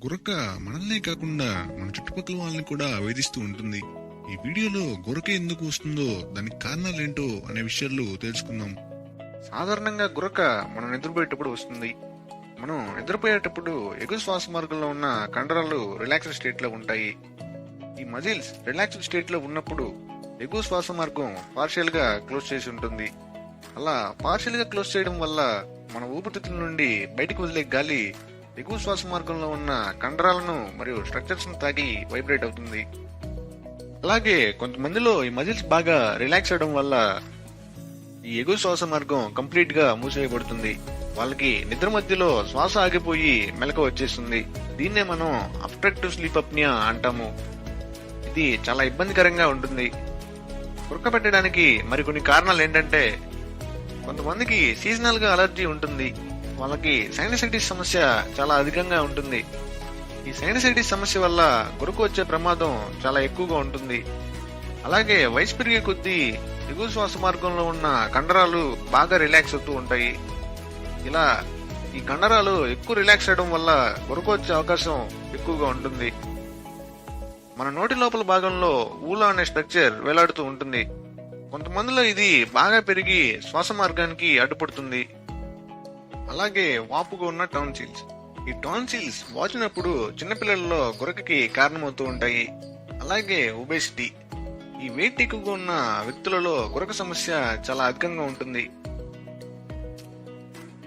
గురక మనల్నే కాకుండా మన చుట్టుపక్కల వాళ్ళని కూడా వేధిస్తూ ఉంటుంది. ఈ వీడియోలో గురక ఎందుకు వస్తుందో, దానికి కారణాలేంటో అనే విషయాలు తెలుసుకుందాం. సాధారణంగా గురక మనం నిద్రపోయేటప్పుడు వస్తుంది. మనం నిద్రపోయేటప్పుడు ఎగువ శ్వాస మార్గంలో ఉన్న కండరాలు రిలాక్స్డ్ స్టేట్ లో ఉంటాయి. ఈ మజిల్స్ రిలాక్స్డ్ స్టేట్ లో ఉన్నప్పుడు ఎగువ శ్వాస మార్గం పార్షియల్ గా క్లోజ్ చేసి ఉంటుంది. అలా పార్షియల్ గా క్లోజ్ చేయడం వల్ల మన ఊపిరితిత్తుల నుండి బయటకు వదిలే గాలి ఎగువ శ్వాస మార్గంలో ఉన్న కండరాలను మరియు స్ట్రక్చర్స్ ను తాకి వైబ్రేట్ అవుతుంది. అలాగే కొంతమందిలో ఈ మజిల్స్ బాగా రిలాక్స్ అవడం వల్ల ఈ ఎగువ శ్వాస మార్గం కంప్లీట్ గా మూసివేయబడుతుంది. వాళ్ళకి నిద్ర మధ్యలో శ్వాస ఆగిపోయి మెలకువ వచ్చేస్తుంది. దీన్నే మనం అబ్స్ట్రక్టివ్ స్లీప్ అప్నియా అంటాము. ఇది చాలా ఇబ్బందికరంగా ఉంటుంది. గురక పెట్టడానికి మరికొన్ని కారణాలు ఏంటంటే, కొంతమందికి సీజనల్ గా అలర్జీ ఉంటుంది. వాళ్ళకి సైనసైటిస్ సమస్య చాలా అధికంగా ఉంటుంది. ఈ సైనసైటిస్ సమస్య వల్ల గురక వచ్చే ప్రమాదం చాలా ఎక్కువగా ఉంటుంది. అలాగే వయసు పెరిగే కొద్దీ ఎగువ శ్వాస మార్గంలో ఉన్న కండరాలు బాగా రిలాక్స్ అవుతూ ఉంటాయి. ఇలా ఈ కండరాలు ఎక్కువ రిలాక్స్ అవడం వల్ల గురక వచ్చే అవకాశం ఎక్కువగా ఉంటుంది. మన నోటి లోపల భాగంలో ఊలా అనే స్ట్రక్చర్ వేలాడుతూ ఉంటుంది. కొంతమందిలో ఇది బాగా పెరిగి శ్వాస మార్గానికి అడ్డుపడుతుంది. అలాగే వాపుగా ఉన్న టాన్సిల్స్. ఈ టాన్సిల్స్ వాచినప్పుడు చిన్నపిల్లలలో గురకకి కారణమవుతూ ఉంటాయి. అలాగే ఒబేసిటీ. ఈ వెయిట్ ఎక్కువగా ఉన్న వ్యక్తులలో గురక సమస్య చాలా అధికంగా ఉంటుంది.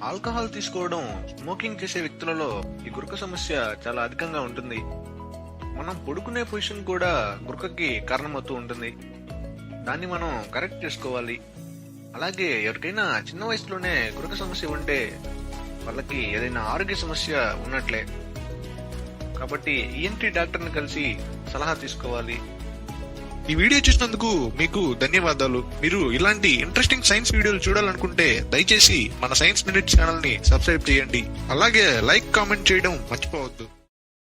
ఆల్కహాల్ తీసుకోవడం, స్మోకింగ్ చేసే వ్యక్తులలో ఈ గురక సమస్య చాలా అధికంగా ఉంటుంది. మనం పడుకునే పొజిషన్ కూడా గురకకి కారణమవుతూ ఉంటుంది. దాన్ని మనం కరెక్ట్ చేసుకోవాలి. అలాగే ఎవరికైనా చిన్న వయసులోనే గురక సమస్య ఉంటే వాళ్ళకి ఏదైనా ఆరోగ్య సమస్య ఉన్నట్లే. కాబట్టి ఈఎన్టీ డాక్టర్ని కలిసి సలహా తీసుకోవాలి. ఈ వీడియో చూసినందుకు మీకు ధన్యవాదాలు. మీరు ఇలాంటి ఇంట్రెస్టింగ్ సైన్స్ వీడియోలు చూడాలనుకుంటే దయచేసి మన సైన్స్ మినిట్ ఛానల్ ని సబ్స్క్రైబ్ చేయండి. అలాగే లైక్, కామెంట్ చేయడం మర్చిపోవద్దు.